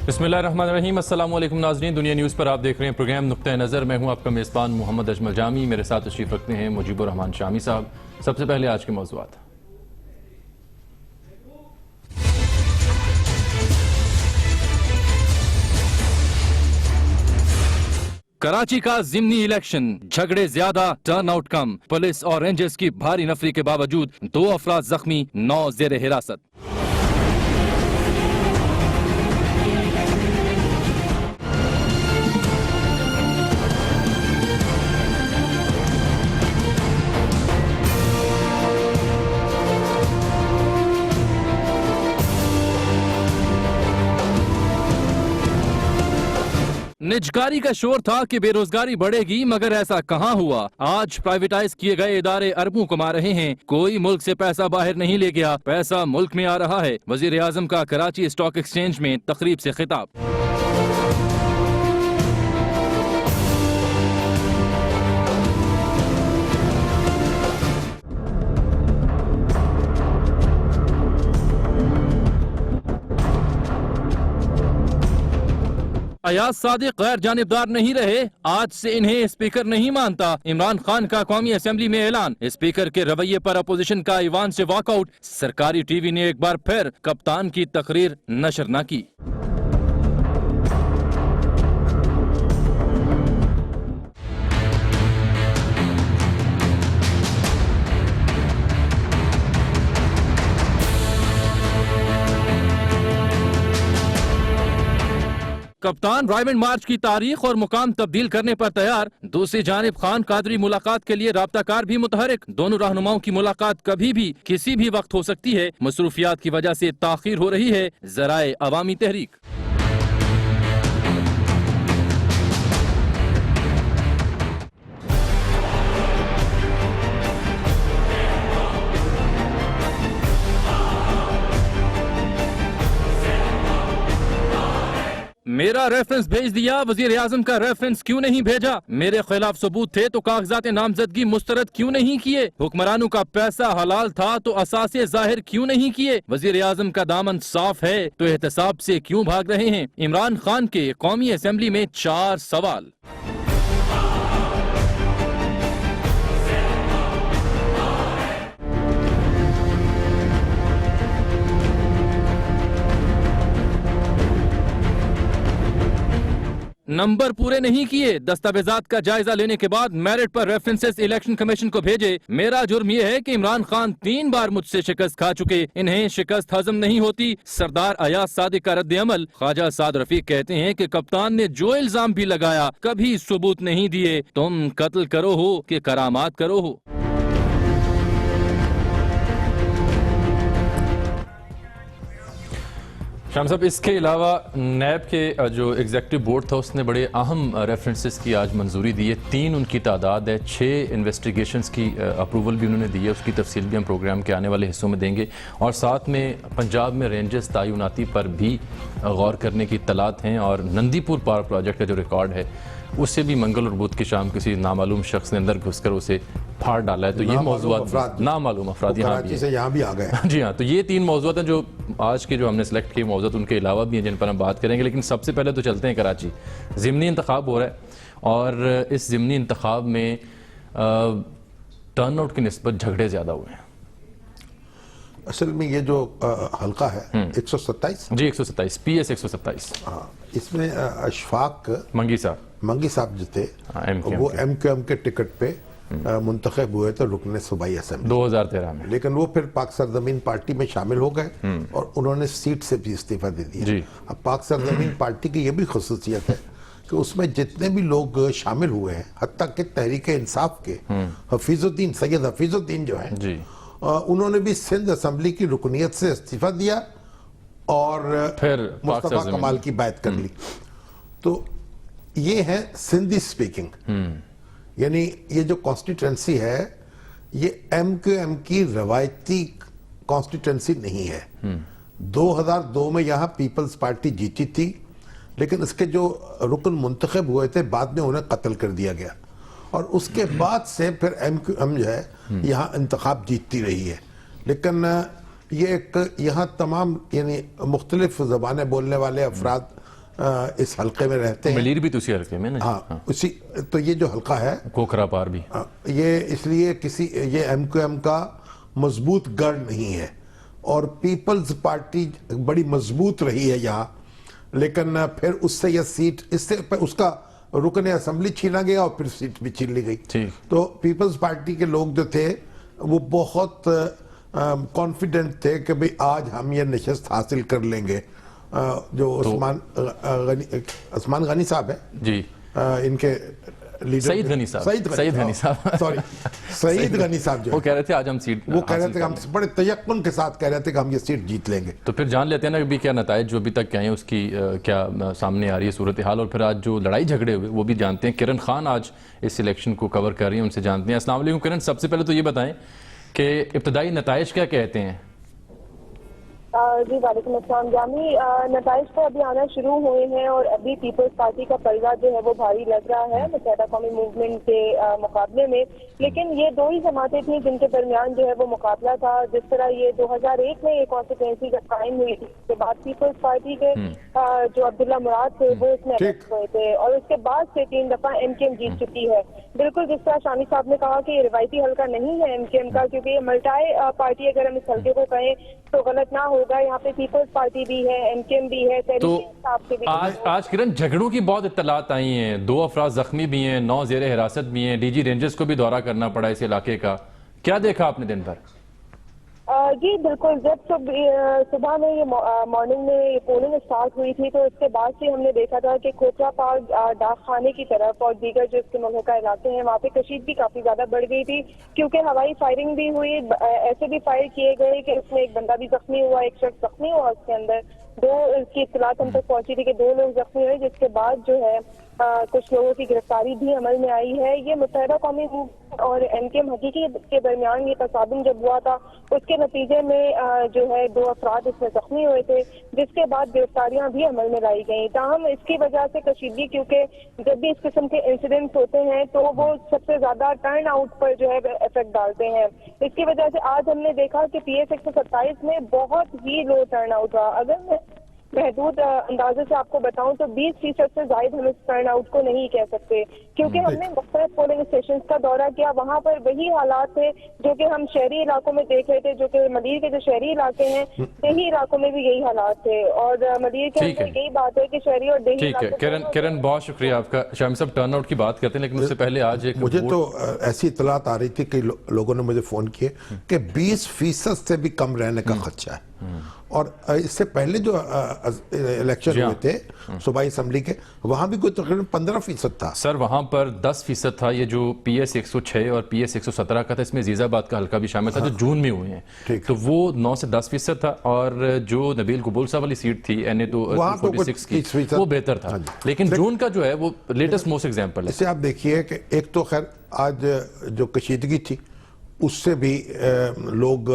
بسم اللہ الرحمن الرحیم۔ السلام علیکم ناظرین، دنیا نیوز پر آپ دیکھ رہے ہیں پروگرام نقطہ نظر۔ میں ہوں آپ کا میزبان محمد اجمل جامی۔ میرے ساتھ تشریف رکھتے ہیں مجیب الرحمان شامی صاحب۔ سب سے پہلے آج کے موضوعات۔ کراچی کا ضمنی الیکشن، جھگڑے زیادہ ٹرن آؤٹ کم، پولیس اور رینجرز کی بھاری نفری کے باوجود 2 افراد زخمی، 9 زیر حراست۔ نجکاری کا شور تھا کہ بے روزگاری بڑھے گی، مگر ایسا کہاں ہوا۔ آج پرائیویٹائز کیے گئے ادارے اربوں کما رہے ہیں، کوئی ملک سے پیسہ باہر نہیں لے گیا، پیسہ ملک میں آ رہا ہے۔ وزیر اعظم کا کراچی اسٹاک ایکسچینج میں تقریب سے خطاب۔ ایاز صادق غیر جانبدار نہیں رہے، آج سے انہیں اسپیکر نہیں مانتا۔ عمران خان کا قومی اسمبلی میں اعلان، اسپیکر کے رویے پر اپوزیشن کا ایوان سے واک آؤٹ۔ سرکاری ٹی وی نے ایک بار پھر کپتان کی تقریر نشر نہ کی۔ کپتان رائمنڈ مارچ کی تاریخ اور مقام تبدیل کرنے پر تیار۔ دوسری جانب خان قادری ملاقات کے لیے رابطہ کار بھی متحرک۔ دونوں رہنماؤں کی ملاقات کبھی بھی کسی بھی وقت ہو سکتی ہے، مصروفیات کی وجہ سے تاخیر ہو رہی ہے۔ ذرائع عوامی تحریک۔ میرا ریفرنس بھیج دیا، وزیر اعظم کا ریفرنس کیوں نہیں بھیجا؟ میرے خلاف ثبوت تھے تو کاغذات نامزدگی مسترد کیوں نہیں کیے؟ حکمرانوں کا پیسہ حلال تھا تو اثاثے ظاہر کیوں نہیں کیے؟ وزیر اعظم کا دامن صاف ہے تو احتساب سے کیوں بھاگ رہے ہیں؟ عمران خان کے قومی اسمبلی میں 4 سوال۔ نمبر پورے نہیں کیے، دستاویزات کا جائزہ لینے کے بعد میرٹ پر ریفرنسز الیکشن کمیشن کو بھیجے۔ میرا جرم یہ ہے کہ عمران خان 3 بار مجھ سے شکست کھا چکے، انہیں شکست ہضم نہیں ہوتی۔ سردار ایاز صادق کا رد عمل، خواجہ سعد رفیق کہتے ہیں کہ کپتان نے جو الزام بھی لگایا کبھی ثبوت نہیں دیے۔ تم قتل کرو ہو کہ کرامات کرو ہو۔ شام صاحب، اس کے علاوہ نیب کے جو ایگزیکٹو بورڈ تھا اس نے بڑے اہم ریفرنسز کی آج منظوری دی ہے۔ 3 ان کی تعداد ہے، 6 انویسٹیگیشنز کی اپروول بھی انہوں نے دی ہے، اس کی تفصیل بھی ہم پروگرام کے آنے والے حصوں میں دیں گے، اور ساتھ میں پنجاب میں رینجرز تعیناتی پر بھی غور کرنے کی اطلاعات ہیں، اور نندی پور پاور پروجیکٹ کا جو ریکارڈ ہے اس سے بھی منگل اور بدھ کی شام کسی نامعلوم شخص نے اندر گھس کر اسے پھاڑ ڈالا ہے۔ تو یہ موضوعات نامعلوم افراد یہاں بھی آ گئے۔ جی ہاں، تو یہ 3 موضوعات ہیں جو آج کے جو ہم نے سلیکٹ کیے موضوعات، ان کے علاوہ بھی ہیں جن پر ہم بات کریں گے۔ لیکن سب سے پہلے تو چلتے ہیں کراچی، ضمنی انتخاب ہو رہا ہے، اور اس ضمنی انتخاب میں ٹرن آؤٹ کی نسبت جھگڑے زیادہ ہوئے ہیں۔ اصل میں یہ جو حلقہ ہے 127، جی 127 PS 127، اس میں اشفاق منگی صاحب جو تھے وہ MQM کے ٹکٹ پہ منتخب ہوئے تھے رکن صوبائی اسمبلی 2013 میں، لیکن وہ پھر پاک سرزمین پارٹی میں شامل ہو گئے اور انہوں نے سیٹ سے بھی استعفیٰ دے دیا۔ اب پاک سرزمین پارٹی کی یہ بھی خصوصیت ہے کہ اس میں جتنے بھی لوگ شامل ہوئے ہیں، حتیٰ کہ تحریک انصاف کے سید حفیظ الدین جو ہیں، انہوں نے بھی سندھ اسمبلی کی رکنیت سے استعفیٰ دیا اور پھر مصطفیٰ کمال کی بیعت کر لی۔ تو یہ ہے سندھی سپیکنگ، یعنی یہ جو کانسٹیٹوینسی ہے یہ MQM کی روایتی کانسٹیٹوینسی نہیں ہے۔ 2002 میں یہاں پیپلز پارٹی جیتی تھی، لیکن اس کے جو رکن منتخب ہوئے تھے بعد میں انہیں قتل کر دیا گیا، اور اس کے بعد سے پھر MQM جو ہے یہاں انتخاب جیتتی رہی ہے۔ لیکن یہ ایک یہاں تمام یعنی مختلف زبانیں بولنے والے افراد اس حلقے میں رہتے ہیں. ملیر بھی تو اسی حلقے میں نا. ہاں اسی تو یہ جو حلقہ ہے کوکھرا پار بھی یہ اس لیے یہ ایم کیو ایم کا مضبوط گڑھ نہیں ہے اور پیپلز پارٹی بڑی مضبوط رہی ہے یہاں, لیکن پھر اس سے یہ سیٹ اس کا رکن اسمبلی چھینا گیا اور پھر سیٹ بھی چھین لی گئی. تو پیپلز پارٹی کے لوگ جو تھے وہ بہت کانفیڈنٹ تھے کہ بھئی آج ہم یہ نشست حاصل کر لیں گے. جو عثمان غنی صاحب ہیں جی, ان کے لیڈر سعید غنی صاحب جو وہ کہہ رہے تھے آج ہم سیٹ, وہ کہہ رہے تھے کہ ہم بڑے تیقن کے ساتھ کہہ رہے تھے کہ ہم یہ سیٹ جیت لیں گے. تو پھر جان لیتے ہیں نا کہ کیا نتائج جو ابھی تک کیا ہیں, اس کی کیا سامنے آ رہی ہے صورتحال, اور پھر آج جو لڑائی جھگڑے ہوئے وہ بھی جانتے ہیں. کرن خان آج اس الیکشن کو کور کر رہی ہیں, ان سے جانتے ہیں. السلام علیکم کرن, سب سے پہلے تو یہ بتائیں کہ ابتدائی نتائج کیا کہتے ہیں؟ جی وعلیکم السلام جامی. نتائج تو ابھی آنا شروع ہوئے ہیں اور ابھی پیپلز پارٹی کا پلڑا جو ہے وہ بھاری لگ رہا ہے متحدہ قومی موومنٹ کے مقابلے میں. لیکن یہ دو ہی جماعتیں تھیں جن کے درمیان جو ہے وہ مقابلہ تھا. جس طرح یہ 2001 میں یہ کانسٹیٹوئنسی جب قائم ہوئی تھی, اس کے بعد پیپلز پارٹی کے جو عبداللہ مراد تھے وہ اس میں الیکٹ ہوئے تھے اور اس کے بعد سے 3 دفعہ ایم کیو ایم جیت چکی ہے. بالکل جس طرح شامی صاحب نے کہا کہ یہ روایتی حلقہ نہیں ہے ایم کیو ایم کا, کیونکہ یہ ملٹائی پارٹی اگر ہم اس حلقے کو کہیں تو غلط نہ ہوگا. یہاں پہ پیپلز پارٹی بھی ہے, ایم کیو ایم بھی ہے, تو آج کرن جھگڑوں کی بہت اطلاعات آئی ہیں, 2 افراد زخمی بھی ہیں, 9 زیر حراست بھی ہیں, ڈی جی رینجرز کو بھی دورہ کرنا پڑا اس علاقے کا. کیا دیکھا آپ نے دن بھر؟ جی بالکل, جب صبح میں یہ مارننگ میں یہ پولنگ اسٹارٹ ہوئی تھی تو اس کے بعد سے ہم نے دیکھا تھا کہ کوکھرا پارک ڈاک خانے کی طرف اور دیگر جو اس کے ملحقہ علاقے ہیں وہاں پہ کشیدگی کافی زیادہ بڑھ گئی تھی, کیونکہ ہوائی فائرنگ بھی ہوئی. ایسے بھی فائر کیے گئے کہ اس میں ایک بندہ بھی زخمی ہوا, ایک شخص زخمی ہوا اس کے اندر. 2 اس کی اطلاعات ہم تک پہنچی تھی کہ 2 لوگ زخمی ہوئے, جس کے بعد جو ہے کچھ لوگوں کی گرفتاری بھی عمل میں آئی ہے. یہ متحدہ قومی موومنٹ اور ایم کیو ایم حقیقی کے درمیان یہ تصادم جب ہوا تھا اس کے نتیجے میں جو ہے 2 افراد اس میں زخمی ہوئے تھے, جس کے بعد گرفتاریاں بھی عمل میں لائی گئیں. تاہم اس کی وجہ سے کشیدگی, کیونکہ جب بھی اس قسم کے انسیڈنٹس ہوتے ہیں تو وہ سب سے زیادہ ٹرن آؤٹ پر جو ہے افیکٹ ڈالتے ہیں. اس کی وجہ سے آج ہم نے دیکھا کہ پی ایس 127 میں بہت ہی لو ٹرن آؤٹ رہا. اگر میں محدود اندازے سے آپ کو بتاؤں تو 20% سے زائد ہم اس ٹرن آؤٹ کو نہیں کہہ سکتے, کیونکہ ہم نے مختلف پولنگ اسٹیشنز کا دورہ کیا. وہاں پر وہی حالات تھے جو کہ ہم شہری علاقوں میں دیکھ رہے تھے, جو کہ مدیر کے جو شہری علاقے ہیں دیہی علاقوں میں بھی یہی حالات تھے. اور مدیر کے اندر یہی بات ہے کہ شہری اور دیہی ٹھیک ہے. کرن بہت شکریہ آپ کا. شامی صاحب ٹرن آؤٹ کی بات کرتے ہیں, لیکن اس سے پہلے آج ایک مجھے تو ایسی اطلاعات آ رہی تھی کہ لوگوں نے مجھے فون کیے کہ 20% سے بھی کم رہنے کا خدشہ ہے. اور اس سے پہلے جو الیکشن ہوئے تھے صوبائی اسمبلی کے, وہاں بھی کوئی تقریباً 15% تھا. سر وہاں پر 10% تھا. یہ جو پی ایس 106 اور پی ایس 117 کا تھا, اس میں عزیز آباد کا حلقہ بھی شامل تھا جو جون میں ہوئے ہیں, تو وہ 9 سے 10% تھا. اور جو نبیل قبول صاحب والی سیٹ تھی NA-246 کی, وہ بہتر تھا. لیکن جون کا جو ہے وہ لیٹسٹ موسٹ ایگزامپل ہے. اسے آپ دیکھیے کہ ایک تو خیر آج جو کشیدگی تھی اس سے بھی لوگ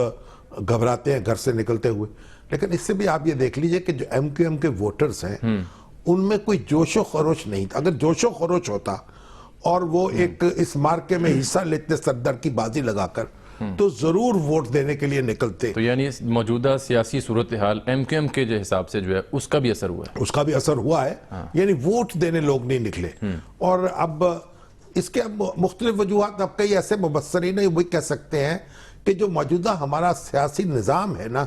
گھبراتے ہیں گھر سے نکلتے ہوئے, لیکن اس سے بھی آپ یہ دیکھ لیجئے کہ جو ایم کیو ایم کے ووٹرز ہیں ان میں کوئی جوش و خروش نہیں تھا. اگر جوش و خروش ہوتا اور وہ ایک اس مارکے میں حصہ لیتے سردر کی بازی لگا کر, تو ضرور ووٹ دینے کے لیے نکلتے. تو یعنی موجودہ سیاسی صورتحال ایم کیو ایم کے جو حساب سے جو ہے اس کا بھی اثر ہوا ہے. اس کا بھی اثر ہوا ہے, یعنی ووٹ دینے لوگ نہیں نکلے. اور اب اس کے مختلف وجوہات, اب کئی ایسے مبصرین وہی کہہ سکتے ہیں کہ جو موجودہ ہمارا سیاسی نظام ہے نا,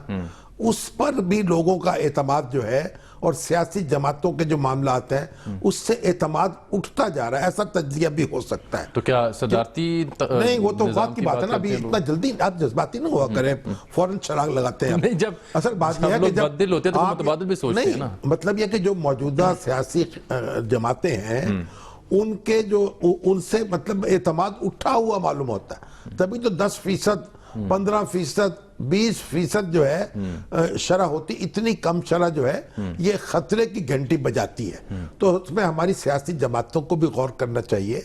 اس پر بھی لوگوں کا اعتماد جو ہے اور سیاسی جماعتوں کے جو معاملات ہیں اس سے اعتماد اٹھتا جا رہا ہے. ایسا تجزیہ بھی ہو سکتا ہے. تو کیا صدارتی نہیں, وہ تو بات کی بات ہے نا, ابھی اتنا جلدی آپ جذباتی نہ ہوا کریں, فوراً چراغ لگاتے ہیں. نہیں, جب اصل بات یہ ہے کہ جب بدل ہوتے ہیں تو متبادل بھی سوچتے ہیں نا. مطلب یہ کہ جو موجودہ سیاسی جماعتیں ہیں ان کے جو ان سے مطلب اعتماد اٹھا ہوا معلوم ہوتا ہے, تبھی تو 10%, 15%, 20% جو ہے شرح ہوتی. اتنی کم شرح جو ہے یہ خطرے کی گھنٹی بجاتی ہے. تو اس میں ہماری سیاسی جماعتوں کو بھی غور کرنا چاہیے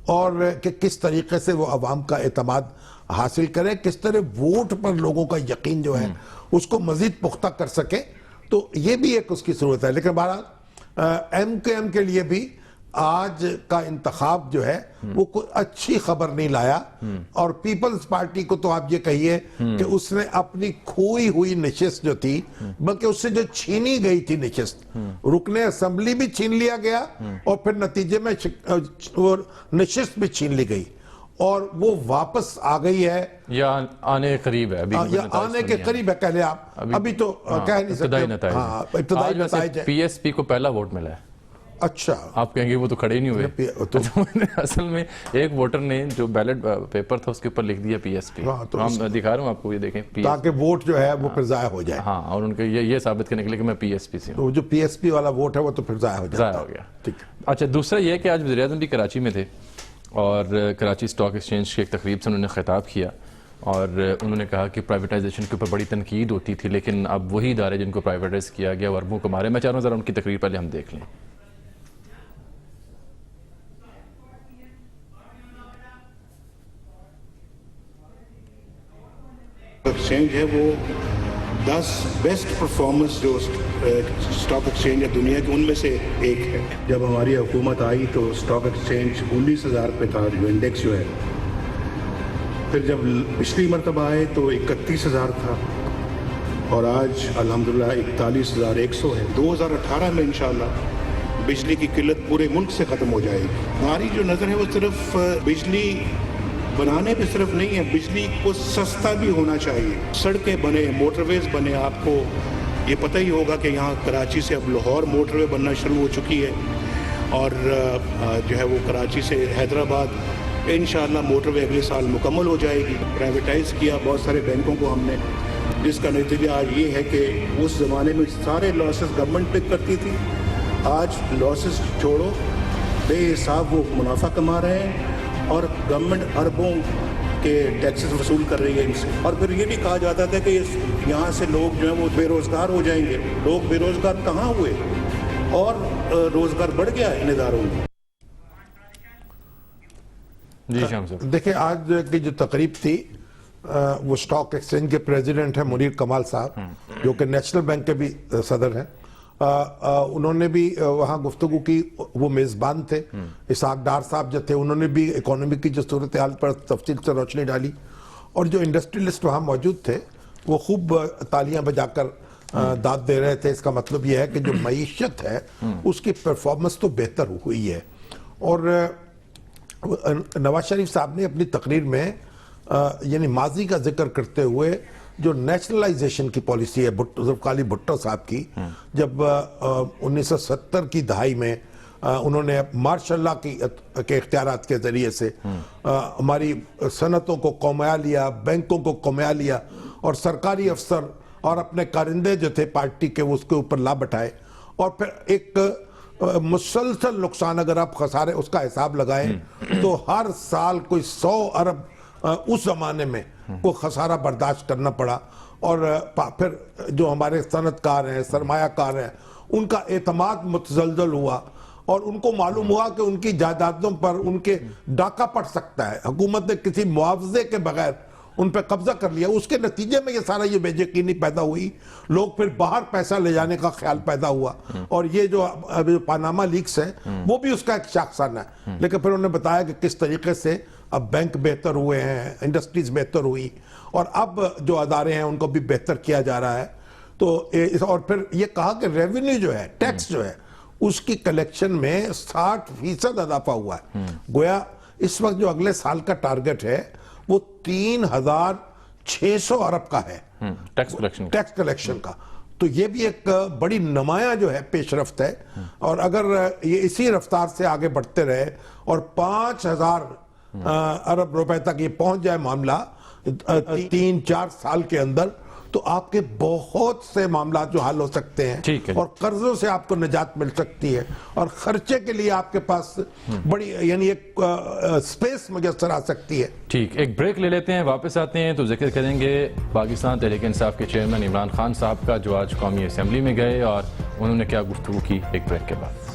اور کہ کس طریقے سے وہ عوام کا اعتماد حاصل کرے, کس طرح ووٹ پر لوگوں کا یقین جو ہے اس کو مزید پختہ کر سکے. تو یہ بھی ایک اس کی ضرورت ہے. لیکن بہرحال ایم کیو ایم کے لیے بھی آج کا انتخاب جو ہے وہ کوئی اچھی خبر نہیں لایا, اور پیپلز پارٹی کو تو آپ یہ کہیے کہ اس نے اپنی کھوئی ہوئی نشست جو تھی, بلکہ اس سے جو چھینی گئی تھی نشست, رکن اسمبلی بھی چھین لیا گیا اور پھر نتیجے میں نشست بھی چھین لی گئی, اور وہ واپس آ گئی ہے یا آنے قریب ہے, یا آنے کے قریب ہے, کہہ لیں آپ, ابھی تو کہہ نہیں ابتدائی سکتے. نتائج ہاں, ابتدائی نتائج ہے. پی ایس پی کو پہلا ووٹ ملا ہے. اچھا, آپ کہیں گے وہ تو کھڑے ہی نہیں ہوئے, اصل میں ایک ووٹر نے جو بیلٹ پیپر تھا اس کے اوپر لکھ دیا پی ایس پی. ہم دکھا رہا ہوں آپ کو, یہ دیکھیں, تاکہ ووٹ جو ہے وہ پھر ضائع ہو جائے. ہاں, اور ان کے یہ ثابت کرنے کے لیے کہ میں پی ایس پی سے ہوں. تو جو پی ایس پی والا ووٹ ہے وہ تو پھر ضائع ہو جائے. ضائع ہو گیا. ٹھیک ہے. اچھا, دوسرا یہ کہ آج وزیر اعظم بھی کراچی میں تھے, اور کراچی سٹاک ایکسچینج کی ایک تقریب سے انہوں نے خطاب کیا, اور انہوں نے کہا کہ پرائیویٹائزیشن کے اوپر بڑی تنقید ہوتی تھی, لیکن اب وہی ادارے جن کو پرائیویٹائز کیا گیا وہ اربوں کما رہے ہیں. میں چاہ رہا ہوں ذرا ان کی تقریر پہلے ہم دیکھ لیں. ایکسچینج ہے وہ 10 بیسٹ پرفارمنس جو اسٹاک ایکسچینج ہے دنیا کے, ان میں سے ایک ہے. جب ہماری حکومت آئی تو اسٹاک ایکسچینج 19,000 پہ تھا جو انڈیکس جو ہے, پھر جب پچھلی مرتبہ آئے تو 31,000 تھا, اور آج الحمدللہ 41,100 ہے. 2018 میں انشاءاللہ بجلی کی قلت پورے ملک سے ختم ہو جائے گی. ہماری جو نظر ہے وہ صرف بجلی بنانے پہ صرف نہیں ہے, بجلی کو سستا بھی ہونا چاہیے. سڑکیں بنے, موٹر ویز بنے. آپ کو یہ پتہ ہی ہوگا کہ یہاں کراچی سے اب لاہور موٹر وے بننا شروع ہو چکی ہے, اور جو ہے وہ کراچی سے حیدرآباد انشاءاللہ موٹر وے اگلے سال مکمل ہو جائے گی. پرائیویٹائز کیا بہت سارے بینکوں کو ہم نے, جس کا نتیجہ آج یہ ہے کہ اس زمانے میں سارے لاسز گورنمنٹ پک کرتی تھی, آج لاسز چھوڑو, بے حساب وہ منافع کما رہے ہیں, اور گورنمنٹ اربوں کے ٹیکسز وصول کر رہی ہے ان سے. اور پھر یہ بھی کہا جاتا تھا کہ یہاں سے لوگ جو ہیں وہ بے روزگار ہو جائیں گے. لوگ بے روزگار کہاں ہوئے, اور روزگار بڑھ گیا ان اداروں میں. جی شام صاحب, دیکھیں آج کی جو تقریب تھی وہ اسٹاک ایکسچینج کے پریزیڈنٹ ہیں منیر کمال صاحب, جو کہ نیشنل بینک کے بھی صدر ہیں. انہوں نے بھی وہاں گفتگو کی, وہ میزبان تھے. اسحاق ڈار صاحب جو تھے انہوں نے بھی اکانومی کی جو صورتحال پر تفصیل سے روشنی ڈالی, اور جو انڈسٹریلسٹ وہاں موجود تھے وہ خوب تالیاں بجا کر داد دے رہے تھے. اس کا مطلب یہ ہے کہ جو معیشت ہے اس کی پرفارمنس تو بہتر ہوئی ہے. اور نواز شریف صاحب نے اپنی تقریر میں یعنی ماضی کا ذکر کرتے ہوئے جو نیشنلائزیشن کی پالیسی ہے ذوالفقار علی بھٹو صاحب کی, جب 1970 کی دہائی میں انہوں نے مارشل لا کے اختیارات کے ذریعے سے ہماری صنعتوں کو قومیا لیا, بینکوں کو قومیا لیا, اور سرکاری افسر اور اپنے کارندے جو تھے پارٹی کے وہ اس کے اوپر لا بٹھائے, اور پھر ایک مسلسل نقصان, اگر آپ خسارے اس کا حساب لگائیں تو ہر سال کوئی 100 ارب اس زمانے میں کو خسارہ برداشت کرنا پڑا. اور پھر جو ہمارے صنعت کار ہیں, سرمایہ کار ہیں, ان کا اعتماد متزلزل ہوا, اور ان کو معلوم ہوا کہ ان کی جائیدادوں پر ان کے ڈاکہ پڑ سکتا ہے. حکومت نے کسی معاوضے کے بغیر ان پہ قبضہ کر لیا. اس کے نتیجے میں یہ سارا یہ بے یقینی پیدا ہوئی, لوگ پھر باہر پیسہ لے جانے کا خیال پیدا ہوا, اور یہ جو پاناما لیکس ہے وہ بھی اس کا ایک شاخسانہ ہے. لیکن پھر انہوں نے بتایا کہ کس طریقے سے اب بینک بہتر ہوئے ہیں, انڈسٹریز بہتر ہوئی, اور اب جو ادارے ہیں ان کو بھی بہتر کیا جا رہا ہے. تو اور پھر یہ کہا کہ ریونیو جو ہے, ٹیکس جو ہے, اس کی کلیکشن میں 60% اضافہ ہوا ہے. گویا اس وقت جو اگلے سال کا ٹارگٹ ہے وہ 3,600 ارب کا ہے ٹیکس کلیکشن کا. تو یہ بھی ایک بڑی نمایاں جو ہے پیش رفت ہے, اور اگر یہ اسی رفتار سے آگے بڑھتے رہے اور 5,000 ارب روپے تک یہ پہنچ جائے معاملہ 3-4 سال کے اندر, تو آپ کے بہت سے معاملات جو حل ہو سکتے ہیں, اور قرضوں سے آپ کو نجات مل سکتی ہے, اور خرچے کے لیے آپ کے پاس بڑی یعنی ایک سپیس میسر آ سکتی ہے. ٹھیک, ایک بریک لے لیتے ہیں, واپس آتے ہیں تو ذکر کریں گے پاکستان تحریک انصاف کے چیئرمین عمران خان صاحب کا, جو آج قومی اسمبلی میں گئے اور انہوں نے کیا گفتگو کی. ایک بریک کے بعد.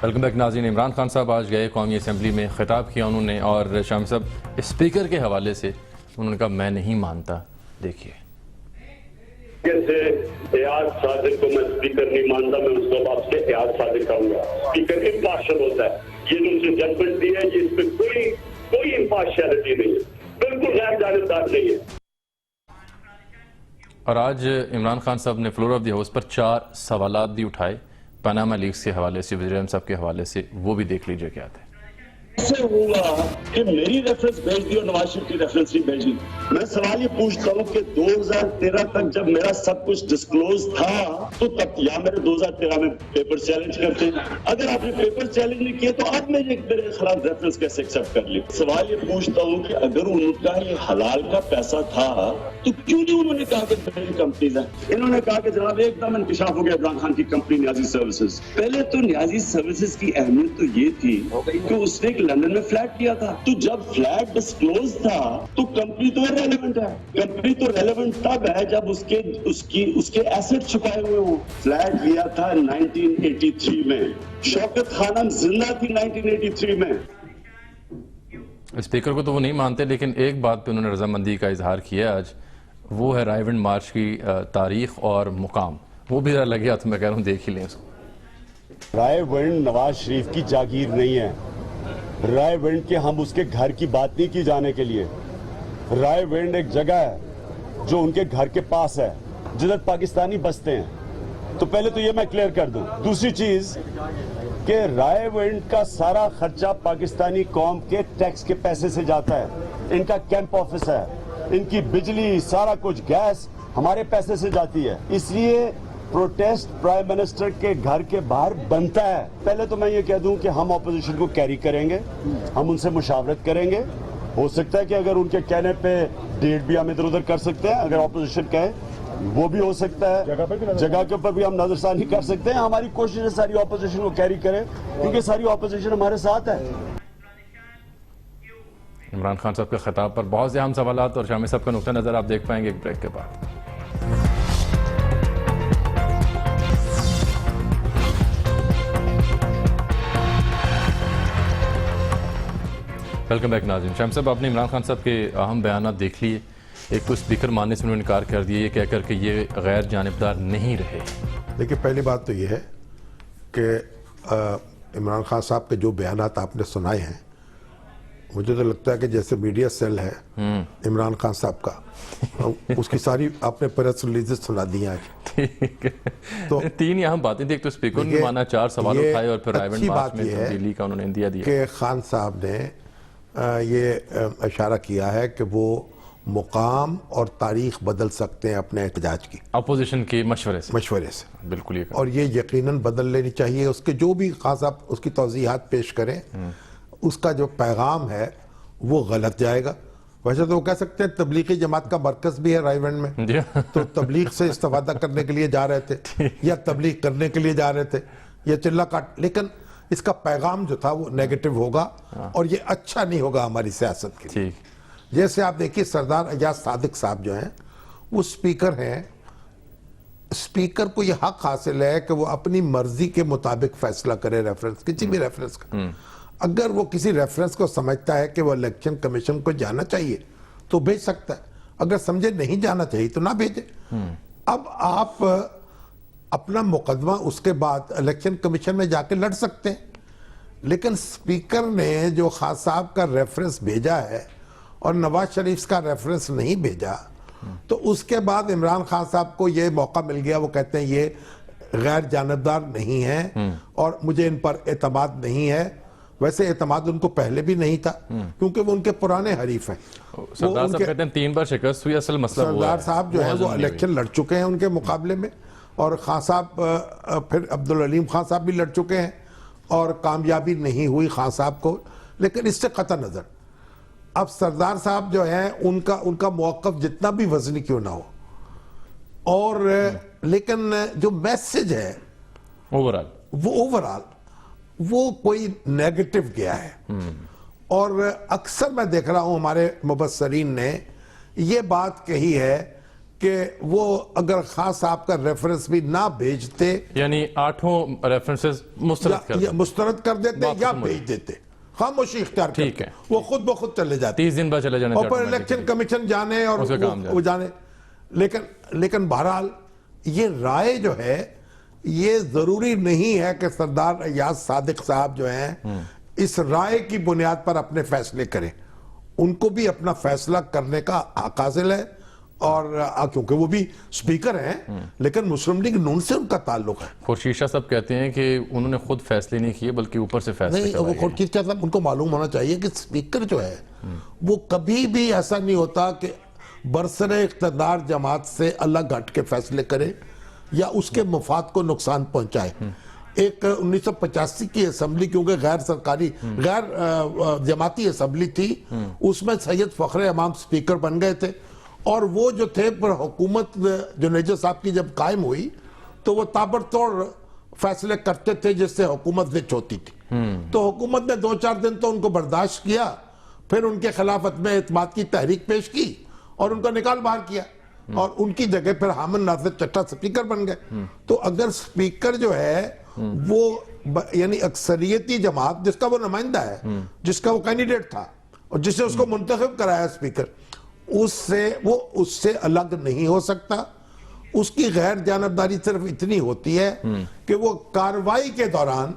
ویلکم بیک ناظرین. عمران خان صاحب آج گئے قومی اسمبلی میں, خطاب کیا انہوں نے, اور شامی صاحب اسپیکر کے حوالے سے انہوں نے کہا میں نہیں مانتا. دیکھیے. جیسے ایاز صادق کو میں اسپیکر نہیں مانتا, میں اس کو آپ سے ایاز صادق کہوں گا. اسپیکر امپارشل ہوتا ہے, یہ جو اسے ججمنٹ دی ہے جس پہ کوئی امپارشلٹی نہیں ہے, بالکل غیر جانبدار نہیں ہے. اور آج عمران خان صاحب نے فلور آف دی ہاؤس پر 4 سوالات بھی اٹھائے پاناما لیکس کے حوالے سے, وزیر اعظم صاحب کے حوالے سے. وہ بھی دیکھ لیجئے کیا تھے. ایسے ہوا کہ میری ریفرنس بھیج دی اور نواز شریف کی ریفرنس نہیں بھیجی. میں سوال یہ پوچھتا ہوں کہ 2013 تک جب میرا سب کچھ ڈسکلوز تھا تو تب یا میرے 2013 میں پیپر چیلنج کرتے. اگر آپ نے پیپر چیلنج نہیں کیے تو اب میں میرے خلاف ریفرنس کیسے ایکسپٹ کر لی. سوال یہ پوچھتا ہوں کہ اگر ان کا یہ حلال کا پیسہ تھا تو کیوں نہیں انہوں نے کہا کہ میری کمپنیز ہیں. انہوں نے کہا کہ جناب ایک دم انکشاف ہو گیا عمران خان کی کمپنی نیازی سروسز. پہلے تو نیازی سروسز کی اہمیت تو یہ تھی کہ اس نے لندن میں فلیٹ کیا تھا, تو جب فلیٹ ڈسکلوز تھا تو کمپنی تو ریلیونٹ ہے. کمپنی تو ریلیونٹ تب ہے جب اس کے ایسٹ چھپائے ہوئے ہوں. فلیٹ لیا تھا 1983 میں, شوکت خانم زندہ تھی 1983 میں. اسپیکر کو تو وہ نہیں مانتے, لیکن ایک بات پہ انہوں نے رضامندی کا اظہار کیا آج, وہ ہے رائے ونڈ مارچ کی تاریخ اور مقام. وہ بھی ذرا لگے ہاتھ میں کہہ رہا ہوں دیکھ ہی لیں اس کو. رائے ونڈ نواز شریف کی جاگیر نہیں ہے. رائے ونڈ کے ہم اس کے گھر کی بات نہیں کی جانے کے لیے. رائے ونڈ ایک جگہ ہے جو ان کے گھر کے پاس ہے جدھر پاکستانی بستے ہیں. تو پہلے تو یہ میں کلیئر کر دوں. دوسری چیز کہ رائے ونڈ کا سارا خرچہ پاکستانی قوم کے ٹیکس کے پیسے سے جاتا ہے. ان کا کیمپ آفس ہے, ان کی بجلی سارا کچھ گیس ہمارے پیسے سے جاتی ہے. اس لیے پروٹیسٹ پرائم منسٹر کے گھر کے باہر بنتا ہے. پہلے تو میں یہ کہہ دوں کہ ہم اپوزیشن کو کیری کریں گے, ہم ان سے مشاورت کریں گے. ہو سکتا ہے کہ اگر ان کے کہنے پہ ڈیٹ بھی ہم ادھر ادھر کر سکتے ہیں, اگر اپوزیشن کہے وہ بھی ہو سکتا ہے, جگہ کے اوپر بھی ہم نظر ثانی کر سکتے ہیں. ہماری کوشش ہے ساری اپوزیشن کو کیری کریں, کیونکہ ساری اپوزیشن ہمارے ساتھ ہے. عمران خان صاحب کے خطاب پر بہت سے اہم سوالات اور شامی صاحب کا نقطہ نظر آپ دیکھ پائیں گے ایک بریک کے بعد. ویلکم بیک ناظرین. شامی صاحب آپ نے عمران خان صاحب کے اہم بیانات دیکھ لیے. ایک تو اسپیکر ماننے سے انہوں نے انکار کر دیا یہ کہہ کر کہ یہ غیر جانبدار نہیں رہے. دیکھیے پہلی بات تو یہ ہے کہ عمران خان صاحب کے جو بیانات آپ نے سنائے ہیں, مجھے تو لگتا ہے کہ جیسے میڈیا سیل ہے عمران خان صاحب کا, اس کی ساری آپ نے پریس ریلیزز سنا دی ہیں. تو 3 اہم باتیں تھی. ایک تو اسپیکر نے مانا, 4 سوال اٹھائے, اور پھر رائے ونڈ مارچ میں تبدیلی کا انہوں نے اندیا دیا کہ خان صاحب نے یہ اشارہ کیا ہے کہ وہ مقام اور تاریخ بدل سکتے ہیں اپنے احتجاج کی اپوزیشن کے مشورے سے. بالکل. اور یہ یقیناً بدل لینی چاہیے. اس کے جو بھی خان صاحب اس کی توضیحات پیش کریں, اس کا جو پیغام ہے وہ غلط جائے گا. ویسے تو وہ کہہ سکتے ہیں تبلیغی جماعت کا مرکز بھی ہے رائے ونڈ میں, تو تبلیغ سے استفادہ کرنے کے لیے جا رہے تھے یا تبلیغ کرنے کے لیے جا رہے تھے یا چلہ کاٹ, لیکن اس کا پیغام جو تھا وہ نیگیٹو ہوگا اور یہ اچھا نہیں ہوگا ہماری سیاست کے لیے. جیسے آپ دیکھیے سردار ایاز صادق صاحب جو ہیں وہ اسپیکر ہیں. اسپیکر کو یہ حق حاصل ہے کہ وہ اپنی مرضی کے مطابق فیصلہ کرے ریفرنس, کسی بھی ریفرنس کا. اگر وہ کسی ریفرنس کو سمجھتا ہے کہ وہ الیکشن کمیشن کو جانا چاہیے تو بھیج سکتا ہے, اگر سمجھے نہیں جانا چاہیے تو نہ بھیجے. اب آپ اپنا مقدمہ اس کے بعد الیکشن کمیشن میں جا کے لڑ سکتے ہیں, لیکن اسپیکر نے جو خان صاحب کا ریفرنس بھیجا ہے اور نواز شریف کا ریفرنس نہیں بھیجا, تو اس کے بعد عمران خان صاحب کو یہ موقع مل گیا. وہ کہتے ہیں یہ غیر جانبدار نہیں ہیں اور مجھے ان پر اعتماد نہیں ہے. ویسے اعتماد ان کو پہلے بھی نہیں تھا کیونکہ وہ ان کے پرانے حریف ہیں. سردار صاحب کہتے ہیں 3 بار شکست ہوئی, اصل مسئلہ ہوا ہے. سردار صاحب جو ہے وہ الیکشن لڑ چکے ہیں ان کے مقابلے میں, اور خان صاحب پھر عبدالعلیم خان صاحب بھی لڑ چکے ہیں اور کامیابی نہیں ہوئی خان صاحب کو. لیکن اس سے قطع نظر اب سردار صاحب جو ہیں ان کا موقف جتنا بھی وزنی کیوں نہ ہو, اور لیکن جو میسج ہے اوورال وہ کوئی نیگیٹو گیا ہے. اور اکثر میں دیکھ رہا ہوں ہمارے مبصرین نے یہ بات کہی ہے کہ وہ اگر خاص آپ کا ریفرنس بھی نہ بھیجتے یعنی 8 ریفرنسز مسترد کر یا مسترد کر دیتے یا بھیج دیتے، خاموشی اختیار ٹھیک کرتے، ہے، وہ خود بخود چلے جاتے 30 دن بعد چلے جانے اور پھر الیکشن کمیشن جانے اور اس کا کام وہ جانے. لیکن بہرحال یہ رائے جو ہے یہ ضروری نہیں ہے کہ سردار ایاز صادق صاحب جو ہیں اس رائے کی بنیاد پر اپنے فیصلے کریں. ان کو بھی اپنا فیصلہ کرنے کا حق حاصل ہے، اور کیونکہ وہ بھی سپیکر ہیں، لیکن مسلم لیگ نون سے ان کا تعلق ہے. خورشید شاہ صاحب کہتے ہیں کہ انہوں نے خود فیصلے نہیں کیے بلکہ اوپر سے فیصلے نہیں، کروائے وہ گئے. خورشید شاہ صاحب ان کو معلوم ہونا چاہیے کہ سپیکر جو ہے وہ کبھی بھی ایسا نہیں ہوتا کہ برسر اقتدار جماعت سے الگ ہٹ کے فیصلے کرے یا اس کے مفاد کو نقصان پہنچائے. ایک 1985 کی اسمبلی کیونکہ غیر سرکاری غیر جماعتی اسمبلی تھی، اس میں سید فخر امام سپیکر بن گئے تھے، اور وہ جو تھے پر حکومت جنیجہ صاحب کی جب قائم ہوئی تو وہ تابڑتوڑ فیصلے کرتے تھے جس سے حکومت وچ ہوتی تھی. تو حکومت نے 2-4 دن تو ان کو برداشت کیا، پھر ان کے خلاف عدم اعتماد کی تحریک پیش کی اور ان کو نکال باہر کیا، اور ان کی جگہ پھر حامد ناصر چٹھا سپیکر بن گئے. تو اگر سپیکر جو ہے وہ یعنی اکثریتی جماعت جس کا وہ نمائندہ ہے، جس کا وہ کینڈیڈیٹ تھا اور جس نے اس کو منتخب کرایا سپیکر، اس سے الگ نہیں ہو سکتا. اس کی غیر جانبداری صرف اتنی ہوتی ہے کہ وہ کارروائی کے دوران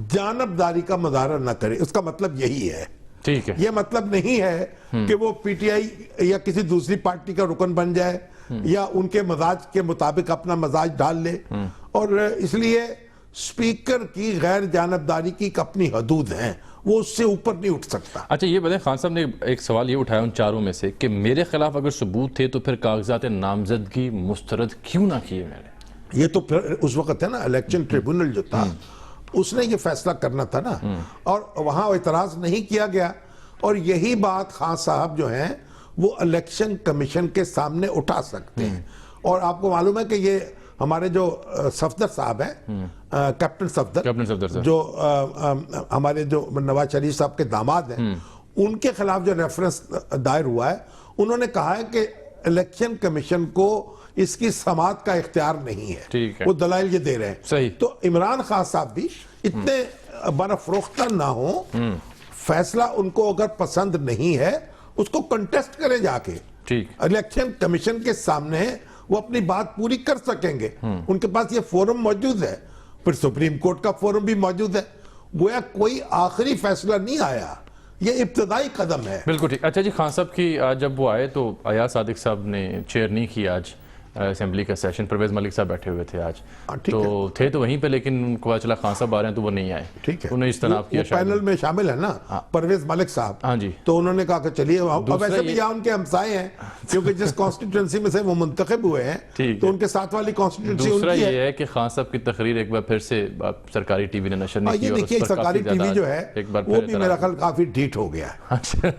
جانبداری کا مظاہرہ نہ کرے. اس کا مطلب یہی ہے. ٹھیک ہے، یہ مطلب نہیں ہے کہ وہ پی ٹی آئی یا کسی دوسری پارٹی کا رکن بن جائے یا ان کے مزاج کے مطابق اپنا مزاج ڈال لے. اور اس لیے سپیکر کی غیر جانبداری کی اپنی حدود ہیں، وہ اس سے اوپر نہیں اٹھ سکتا. اچھا یہ بتائیں، خان صاحب نے ایک سوال یہ اٹھایا ان چاروں میں سے کہ میرے خلاف اگر ثبوت تھے تو پھر کاغذات نامزدگی مسترد کیوں نہ کیے میں نے؟ یہ تو پھر اس وقت ہے نا الیکشن ٹریبونل جو تھا اس نے یہ فیصلہ کرنا تھا نا، اور وہاں اعتراض نہیں کیا گیا. اور یہی بات خان صاحب جو ہیں وہ الیکشن کمیشن کے سامنے اٹھا سکتے ہیں. اور آپ کو معلوم ہے کہ یہ ہمارے جو صفدر صاحب ہیں، کیپٹن صفدر جو ہمارے جو نواز شریف صاحب کے داماد ہیں، ان کے خلاف جو ریفرنس دائر ہوا ہے، انہوں نے کہا ہے کہ الیکشن کمیشن کو اس کی سماعت کا اختیار نہیں ہے. وہ دلائل یہ دے رہے ہیں. صحیح. تو عمران خان صاحب بھی اتنے برافروختہ نہ ہوں، فیصلہ ان کو اگر پسند نہیں ہے اس کو کنٹیسٹ کرے جا کے الیکشن کمیشن کے سامنے، وہ اپنی بات پوری کر سکیں گے. ان کے پاس یہ فورم موجود ہے، پھر سپریم کورٹ کا فورم بھی موجود ہے. گویا کوئی آخری فیصلہ نہیں آیا، یہ ابتدائی قدم ہے. بالکل ٹھیک. اچھا جی، خان صاحب کی آج جب وہ آئے تو ایاز صادق صاحب نے چیئر نہیں کی آج اسمبلی کا سیشن. پرویز ملک صاحب بیٹھے ہوئے تھے آج، تو تھے تو وہیں پہ، لیکن ان کو پتا چلا خان صاحب آ رہے ہیں تو وہ نہیں آئے. ٹھیک ہے، انہوں نے اجتناب کیا. پینل میں شامل ہے نا پرویز ملک صاحب. ہاں جی. تو انہوں نے کہا کہ چلیے، اب ایسے بھی یہاں ان کے ہمسائے ہیں کیونکہ جس کانسٹیٹوئنسی میں سے وہ منتخب ہوئے ہیں تو ان کے ساتھ والی کانسٹیٹوئنسی ان کی ہے. دوسرا یہ ہے کہ خان صاحب کی تقریر ایک بار پھر سے سرکاری ٹی وی نے نشر نہیں کی. یہ دیکھیے سرکاری ٹی وی جو ہے وہ بھی میرا خیال کافی ڈھیٹ ہو گیا ہے،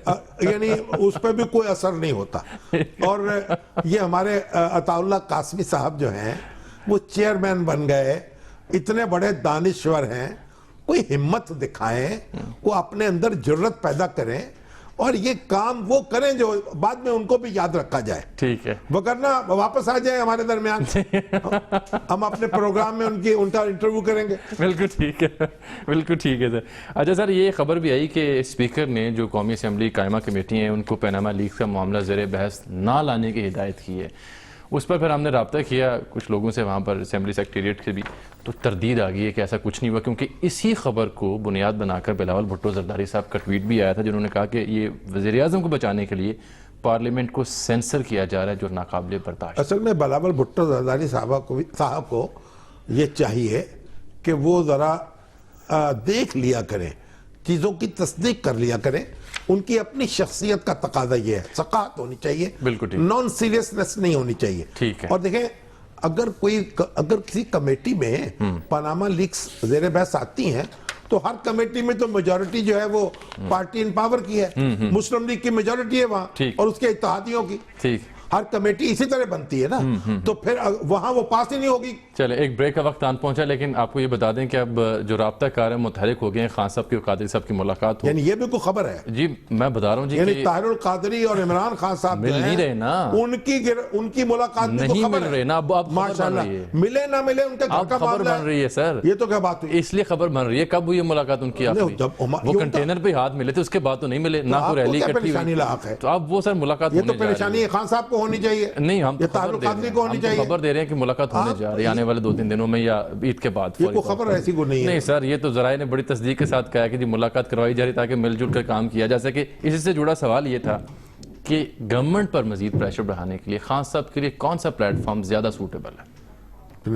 یعنی اس پہ بھی کوئی اثر نہیں ہوتا. اور یہ ہمارے عطا اللہ قاسمی صاحب جو ہیں وہ چیئرمین بن گئے، اتنے بڑے دانشور ہیں، کوئی ہمت دکھائیں، وہ اپنے اندر جرت پیدا کریں اور یہ کام وہ کریں جو بعد میں ان کو بھی یاد رکھا جائے. ٹھیک ہے، وگرنہ واپس آ جائیں ہمارے درمیان، ہم اپنے پروگرام میں ان کا انٹرویو کریں گے. بالکل ٹھیک ہے، بالکل ٹھیک ہے سر. اچھا سر، یہ خبر بھی آئی کہ اسپیکر نے جو قومی اسمبلی قائمہ کمیٹی ہیں ان کو پیناما لیکس کا معاملہ زیر بحث نہ لانے کی ہدایت کی ہے. اس پر پھر ہم نے رابطہ کیا کچھ لوگوں سے وہاں پر اسمبلی سیکریٹریٹ سے بھی، تو تردید آ گئی ہے کہ ایسا کچھ نہیں ہوا، کیونکہ اسی خبر کو بنیاد بنا کر بلاول بھٹو زرداری صاحب کا ٹویٹ بھی آیا تھا جنہوں نے کہا کہ یہ وزیر اعظم کو بچانے کے لیے پارلیمنٹ کو سینسر کیا جا رہا ہے جو ناقابل برداشت. اصل میں بلاول بھٹو زرداری صاحب کو یہ چاہیے کہ وہ ذرا دیکھ لیا کریں، چیزوں کی تصدیق کر لیا کریں. ان کی اپنی شخصیت کا تقاضا یہ ہے، ثقافت ہونی چاہیے، نان سیریسنس نہیں ہونی چاہیے. اور دیکھیں اگر کسی کمیٹی میں پاناما لیکس زیر بحث آتی ہیں تو ہر کمیٹی میں تو میجورٹی جو ہے وہ پارٹی ان پاور کی ہے، مسلم لیگ کی میجورٹی ہے وہاں اور اس کے اتحادیوں کی. ہر کمیٹی اسی طرح بنتی ہے نا, تو پھر وہاں وہ پاس ہی نہیں ہوگی. چلے ایک بریک کا وقت آن پہنچا, لیکن آپ کو یہ بتا دیں کہ اب جو رابطہ کار ہے متحرک ہو گئے ہیں, خان صاحب کی اور قادری صاحب کی ملاقات ہو. یعنی یہ بھی کوئی خبر ہے؟ جی میں بتا رہا ہوں جی, یعنی طاہر القادری اور عمران خان صاحب مل نہیں رہے نا, ان کی ملاقات بھی نہیں مل رہے نا. اب ماشاءاللہ ملے نہ ملے ان کے گھر کا خبر بن رہی ہے سر. یہ تو کیا بات ہوئی؟ اس لیے خبر بن رہی ہے. کب ہوئی ملاقات ان کی آخری؟ وہ کنٹینر پہ ہاتھ ملے تھے, اس کے بعد تو نہیں ملے, نہ کوئی ریلی اکٹھی ہوئی. تو اب وہ سر ملاقات یہ تو پریشانی خان صاحب کو ہونی چاہیے. نہیں, ہم خبر دے رہے ہیں کہ ملاقات ہونے جا رہی ہے آنے والے 2-3 دنوں میں یا عید کے بعد. یہ کوئی خبر ایسی کو نہیں ہے. نہیں سر, یہ تو ذرائع نے بڑی تصدیق کے ساتھ کہا کہ جی ملاقات کروائی جا رہی تاکہ مل جل کر کام کیا جا سکے. اسی سے جڑا سوال یہ تھا کہ گورنمنٹ پر مزید پریشر بڑھانے کے لیے خان صاحب کے لیے کون سا پلیٹ فارم زیادہ سوٹیبل ہے؟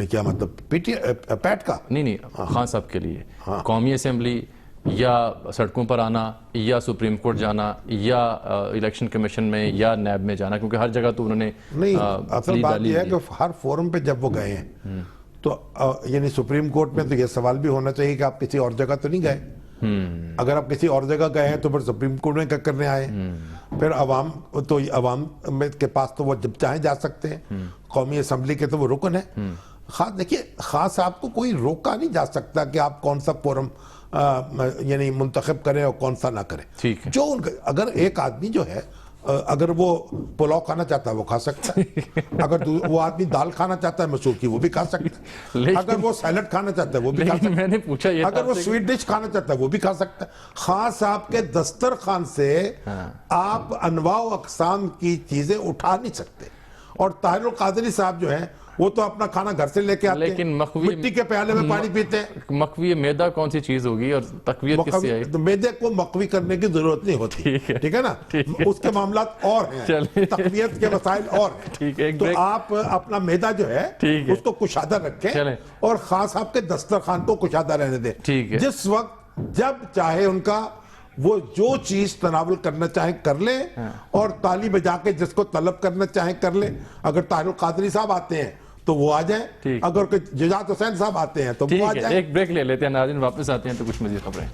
کیا مطلب پیٹ کا؟ نہیں, خان صاحب کے لیے قومی اسمبلی یا سڑکوں پر آنا یا سپریم کورٹ جانا یا الیکشن کمیشن میں یا نیب میں جانا, کیونکہ ہر جگہ تو انہوں نے نہیں. اصل بات یہ ہے کہ ہر فورم پہ جب وہ گئے ہیں تو یعنی سپریم کورٹ میں تو یہ سوال بھی ہونا چاہیے کہ آپ کسی اور جگہ تو نہیں گئے. اگر آپ کسی اور جگہ گئے ہیں تو پھر سپریم کورٹ میں کیا کرنے آئے؟ پھر عوام کے پاس تو وہ جب چاہیں جا سکتے ہیں. قومی اسمبلی کے تو وہ رکن ہے. دیکھیے خان صاحب کو کوئی روکا نہیں جا سکتا کہ آپ کون سا فورم یعنی منتخب کریں اور کون سا نہ کریں. جو اگر ایک آدمی جو ہے اگر وہ پلاؤ کھانا چاہتا ہے وہ کھا سکتا ہے, اگر وہ آدمی دال کھانا چاہتا ہے مسور کی وہ بھی کھا سکتا ہے, اگر وہ سیلڈ کھانا چاہتا ہے وہ بھی کھا سکتا ہے, میں نے پوچھا یہ اگر وہ سویٹ ڈش کھانا چاہتا ہے وہ بھی کھا سکتا ہے. خان صاحب کے دسترخوان سے آپ انواع و اقسام کی چیزیں اٹھا نہیں سکتے. اور طاہر القادری صاحب جو ہیں وہ تو اپنا کھانا گھر سے لے کے آتے ہیں, مٹی کے پیالے میں پانی پیتے ہیں. مقوی میدہ کون سی چیز ہوگی اور تقویت کس سے آئی؟ میدے کو مقوی کرنے کی ضرورت نہیں ہوتی, ٹھیک ہے نا, اس کے معاملات اور ہیں, تقویت کے مسائل اور ہیں. تو آپ اپنا میدہ جو ہے اس کو کشادہ رکھیں اور خان صاحب کے دسترخوان کو کشادہ رہنے دیں. جس وقت جب چاہے ان کا وہ جو چیز تناول کرنا چاہیں کر لیں اور تالی بجا کے جس کو طلب کرنا چاہیں کر لیں. اگر طاہر القادری صاحب آتے ہیں تو وہ آ جائیں, اگر کوئی جزات حسین صاحب آتے ہیں تو وہ آ جائیں. ایک بریک لے لیتے ہیں ناظرین, واپس آتے ہیں تو کچھ مزید خبریں.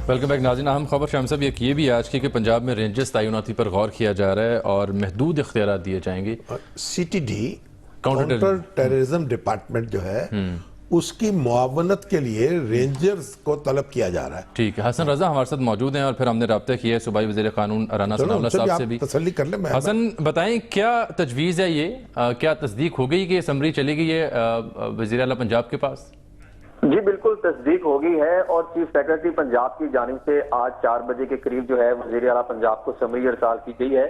ویلکم بیک ناظرین. اہم خبر شام صاحب یہ بھی آج کی کہ پنجاب میں رینجرز تعیناتی پر غور کیا جا رہا ہے اور محدود اختیارات دیے جائیں گے. C T D counter terrorism department جو ہے اس کی معاونت کے لیے رینجرز کو طلب کیا جا رہا ہے. ٹھیک ہے, حسن رضا ہمارے ساتھ موجود ہیں اور پھر ہم نے رابطہ کیا ہے صوبائی وزیر قانون رانا ثناء اللہ صاحب سے بھی. تسلی کر لیں. حسن بتائیں کیا تجویز ہے, یہ کیا تصدیق ہو گئی کہ یہ سمری چلی گئی ہے وزیر اعلیٰ پنجاب کے پاس؟ جی بالکل تصدیق ہو گئی ہے, اور چیف سیکرٹری پنجاب کی جانب سے آج 4 بجے کے قریب جو ہے وزیر اعلیٰ پنجاب کو سمری ارسال کی گئی ہے,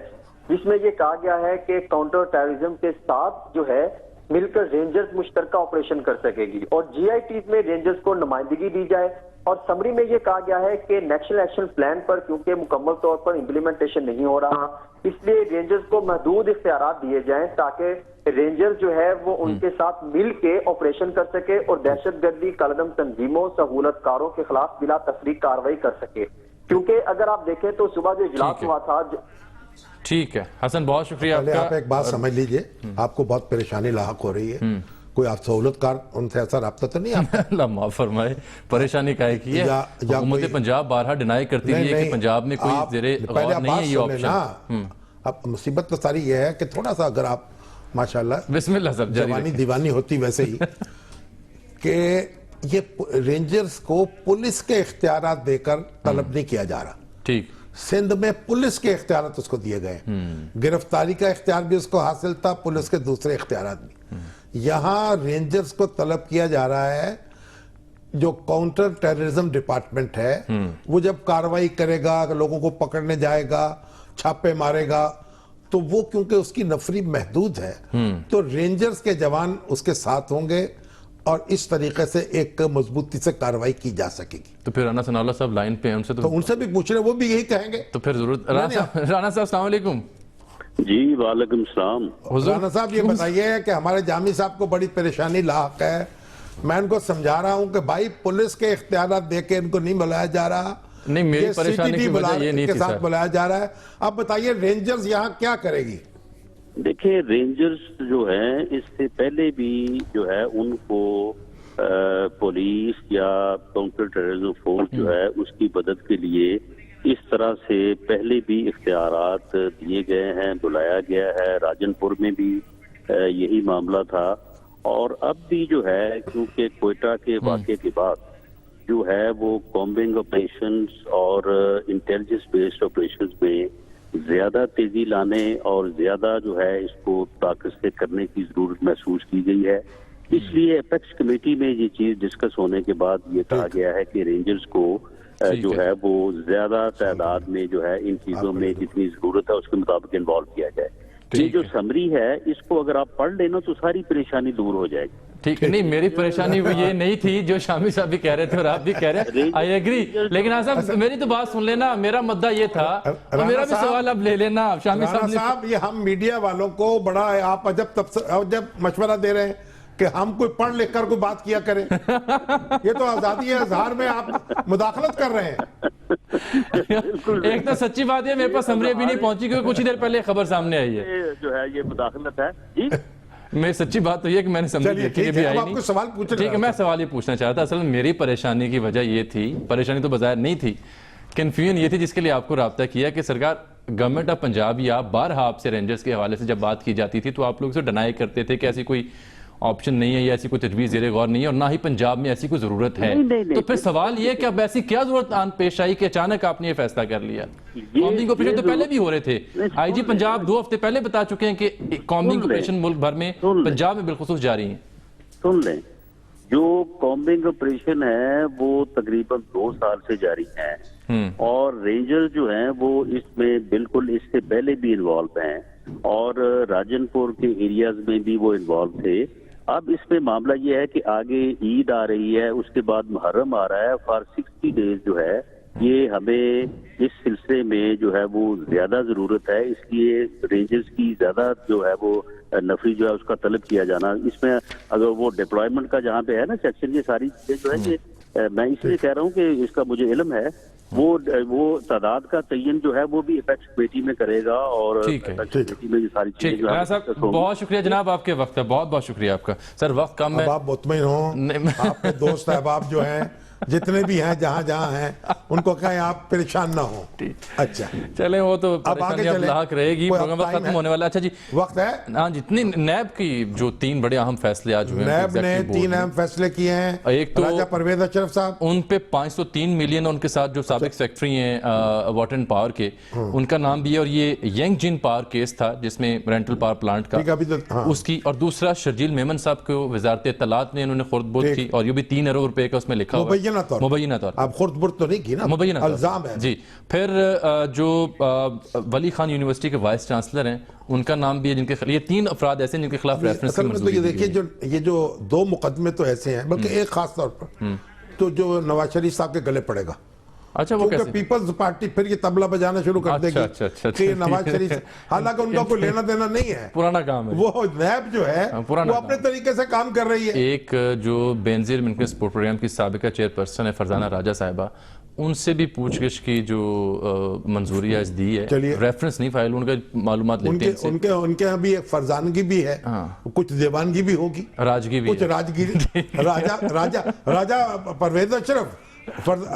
جس میں یہ کہا گیا ہے کہ کاؤنٹر ٹیررزم کے ساتھ جو ہے مل کر رینجرز مشترکہ آپریشن کر سکے گی اور جی آئی ٹیز میں رینجرز کو نمائندگی دی جائے. اور سمری میں یہ کہا گیا ہے کہ نیشنل ایکشن پلان پر کیونکہ مکمل طور پر امپلیمنٹیشن نہیں ہو رہا, اس لیے رینجرز کو محدود اختیارات دیے جائیں تاکہ رینجر جو ہے وہ ان کے ساتھ مل کے آپریشن کر سکے اور دہشت گردی کالعدم تنظیموں سہولت کاروں کے خلاف بلا تفریق کارروائی کر سکے. کیونکہ ااگر آپ دیکھیں تو صبح جو اجلاس ہوا تھا. ٹھیک ہے حسن, بہت شکریہ آپ کا. آپ ایک بات سمجھ لیجئے, آپ کو بہت پریشانی لاحق ہو رہی ہے, کوئی آپ سہولت کار ان سے ایسا رابطہ تو نہیں آپ اللہ معاف فرمائے, پریشانی کا ایک ہی ہے. حکومت پنجاب بارہا ڈینائی کرتی رہی ہے کہ پنجاب میں کوئی زیر غور نہیں ہے یہ آپشن. اب مصیبت تو ساری یہ ہے کہ تھوڑا سا اگر آپ ماشاءاللہ بسم اللہ سب جوانی دیوانی ہوتی ویسے ہی کہ یہ رینجرز کو پولیس کے اختیارات دے کر طلب نہیں کیا جا رہا. ٹھیک, سندھ میں پولیس کے اختیارات اس کو دیے گئے, گرفتاری کا اختیار بھی اس کو حاصل تھا, پولیس کے دوسرے اختیارات بھی. یہاں رینجرز کو طلب کیا جا رہا ہے, جو کاؤنٹر ٹیررزم ڈپارٹمنٹ ہے وہ جب کارروائی کرے گا, لوگوں کو پکڑنے جائے گا, چھاپے مارے گا, تو وہ کیونکہ اس کی نفری محدود ہے تو رینجرز کے جوان اس کے ساتھ ہوں گے اور اس طریقے سے ایک مضبوطی سے کارروائی کی جا سکے گی. تو پھر رانا ثناء اللہ صاحب لائن پہ ہیں, ان سے بھی پوچھ رہے, وہ بھی یہی کہیں گے. تو پھر ضرورت. رانا صاحب السلام علیکم. جی وعلیکم السلام. رانا صاحب یہ بتائیے کہ ہمارے جامی صاحب کو بڑی پریشانی لاحق ہے. میں ان کو سمجھا رہا ہوں کہ بھائی پولیس کے اختیارات دے کے ان کو نہیں بلایا جا رہا, نہیں میری پریشانی کی وجہ یہ نہیں تھی ساتھ بلایا جا رہا ہے. اب بتائیے رینجرز یہاں کیا کرے گی؟ دیکھیں رینجرز جو ہیں اس سے پہلے بھی جو ہے ان کو پولیس یا کاؤنٹر ٹیررزم فورس جو ہے اس کی مدد کے لیے اس طرح سے پہلے بھی اختیارات دیے گئے ہیں، بلایا گیا ہے. راجن پور میں بھی یہی معاملہ تھا، اور اب بھی جو ہے کیونکہ کوئٹہ کے واقعے کے بعد جو ہے وہ کامبنگ آپریشنز اور انٹیلیجنس بیسڈ آپریشنز میں زیادہ تیزی لانے اور زیادہ جو ہے اس کو طاقت سے کرنے کی ضرورت محسوس کی گئی ہے. اس لیے اپیکس کمیٹی میں یہ چیز ڈسکس ہونے کے بعد یہ کہا گیا ہے کہ رینجرز کو جو ہے وہ زیادہ تعداد میں جو ہے ان چیزوں میں جتنی ضرورت ہے اس کے مطابق انوالو کیا جائے. یہ جو سمری ہے اس کو اگر آپ پڑھ لینا تو ساری پریشانی دور ہو جائے گی. ٹھیک ہے، نہیں میری پریشانی وہ یہ نہیں تھی جو شامی صاحب بھی کہہ رہے تھے اور آپ بھی کہہ رہے ہیں، آئی ایگری. لیکن صاحب میری تو بات سن لینا، میرا مدعا یہ تھا اور میرا بھی سوال اب لے لینا. شامی صاحب یہ ہم میڈیا والوں کو بڑا آپ عجب مشورہ دے رہے ہیں کہ ہم کوئی پڑھ لکھ کر کوئی بات کیا کریں. یہ تو آزادی اظہار میں آپ مداخلت کر رہے ہیں. ایک تو سچی بات ہے میرے پاس سمری ابھی نہیں پہنچی کیونکہ کچھ ہی دیر پہلے خبر سامنے آئی ہے جو ہے یہ مداخلت ہے. جی میں سچی بات تو یہ کہ میں نے سمجھی دیکھی ابھی آئی نہیں. ٹھیک ہے، میں سوال یہ پوچھنا چاہتا اصل میری پریشانی کی وجہ یہ تھی، پریشانی تو بظاہر نہیں تھی، کنفیوژن یہ تھی جس کے لیے آپ کو رابطہ کیا کہ سرکار گورنمنٹ آف پنجاب یا بارہا آپ سے رینجرز کے حوالے سے جب بات کی جاتی تھی تو آپ لوگ اسے ڈینائی کرتے تھے کہ ایسی کوئی آپشن نہیں ہے یا ایسی کوئی تجویز زیر غور نہیں ہے اور نہ ہی پنجاب میں ایسی کوئی ضرورت ہے. تو پھر سوال یہ کہ اب ایسی کیا ضرورت آن پیش آئی کہ اچانک آپ نے یہ فیصلہ کر لیا؟ کامبنگ آپریشن تو پہلے بھی ہو رہے تھے. آئی جی پنجاب 2 ہفتے پہلے بتا چکے ہیں کہ کامبنگ آپریشن ملک بھر میں پنجاب میں بالخصوص جاری ہیں. سن لیں، جو کامبنگ آپریشن ہے وہ تقریباً 2 سال سے جاری ہے اور رینجر جو ہیں وہ اس میں بالکل اس سے پہلے بھی انوالو ہیں اور راجن پور کے ایریاز میں بھی وہ انوالو تھے. اب اس میں معاملہ یہ ہے کہ آگے عید آ رہی ہے، اس کے بعد محرم آ رہا ہے. فار 60 ڈیز جو ہے یہ ہمیں اس سلسلے میں جو ہے وہ زیادہ ضرورت ہے. اس لیے رینجرز کی زیادہ جو ہے وہ نفری جو ہے اس کا طلب کیا جانا. اس میں اگر وہ ڈپلائمنٹ کا جہاں پہ ہے نا سیکشن، یہ ساری چیزیں جو ہے یہ میں اس لیے کہہ رہا ہوں کہ اس کا مجھے علم ہے. وہ تعداد کا تعین جو ہے وہ بھی اپیکس کمیٹی میں کرے گا اور اپیکس کمیٹی میں یہ ساری چیزیں جو ہے. بہت شکریہ جناب آپ کے وقت کا، بہت بہت شکریہ آپ کا. سر وقت کم ہے، آپ مطمئن ہوں، آپ کے دوست احباب جو ہیں جتنے بھی ہیں جہاں جہاں ہیں ان کو کہیں آپ پریشان نہ ہوں. اچھا چلیں، وہ تو پریشانی اب لاحق رہے گی، پروگرام ختم ہونے والا. اچھا جی وقت ہے. ہاں جتنی نیب کی جو 3 بڑے اہم فیصلے آج ہوئے ہیں، نیب نے 3 اہم فیصلے کیے ہیں. ایک تو راجہ پرویز اشرف صاحب، ان پہ 503 ملین ان کے ساتھ جو سابق سیکٹری ہیں واٹر اینڈ پاور کے، ان کا نام بھی ہے. اور یہ ینگ جن پاور کیس تھا جس میں رینٹل پاور پلانٹ کا اس کی، اور دوسرا شرجیل میمن صاحب کو وزارت اطلاعات نے انہوں نے خرد برد کی اور یہ بھی 3 ارب روپے کا اس میں لکھا ہوا ہے مبینہ طور. آپ خرد برد تو نہیں کی نا، مبینہ الزام ہے. جی پھر جو ولی خان یونیورسٹی کے وائس چانسلر ہیں ان کا نام بھی ہے، جن کے یہ 3 افراد ایسے ہیں جن کے خلاف ریفرنس کی منظوری. یہ دیکھیے یہ جو 2 مقدمے تو ایسے ہیں، بلکہ ایک خاص طور پر تو جو نواز شریف صاحب کے گلے پڑے گا. اچھا وہ کیسے؟ پیپلز پارٹی پھر یہ طبلہ بجانا شروع کر دے گی کہ نواز شریف، حالانکہ ان کا کوئی لینا دینا نہیں ہے، پرانا کام ہے. وہ نیب جو ہے وہ اپنے طریقے سے کام کر رہی ہے. ایک جو بینظیر منکن سپورٹ پروگرام کی سابقہ چیئرپرسن ہے فرزانہ راجہ صاحبہ، ان سے بھی پوچھ گچھ کی جو منظوری آج دی ہے، ریفرنس نہیں فائل، ان کا معلومات لیتے ہیں. ان کے بھی ایک فرزانگی بھی ہے، کچھ دیوانگی بھی ہوگی، راجگی بھی، کچھ راجگیری. راجہ پرویز اشرف،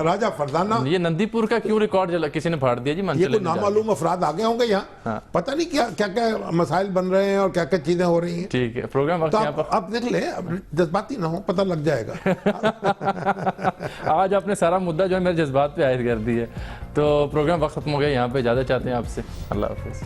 راجہ فرزانہ. یہ نندی پور کا کیوں ریکارڈ کسی نے پھاڑ دیا جی؟ یہ کوئی نامعلوم افراد آگے ہوں گے یہاں، پتہ نہیں کیا کیا مسائل بن رہے ہیں اور کیا کیا چیزیں ہو رہی ہیں. ٹھیک ہے، پروگرام وقت یہاں پر آپ دیکھ لیں، جذباتی نہ ہو، پتہ لگ جائے گا. آج آپ نے سارا مدعا جو ہے میرے جذبات پہ عائد کر دی ہے. تو پروگرام وقت ختم ہو گیا، یہاں پہ اجازت چاہتے ہیں آپ سے. اللہ حافظ.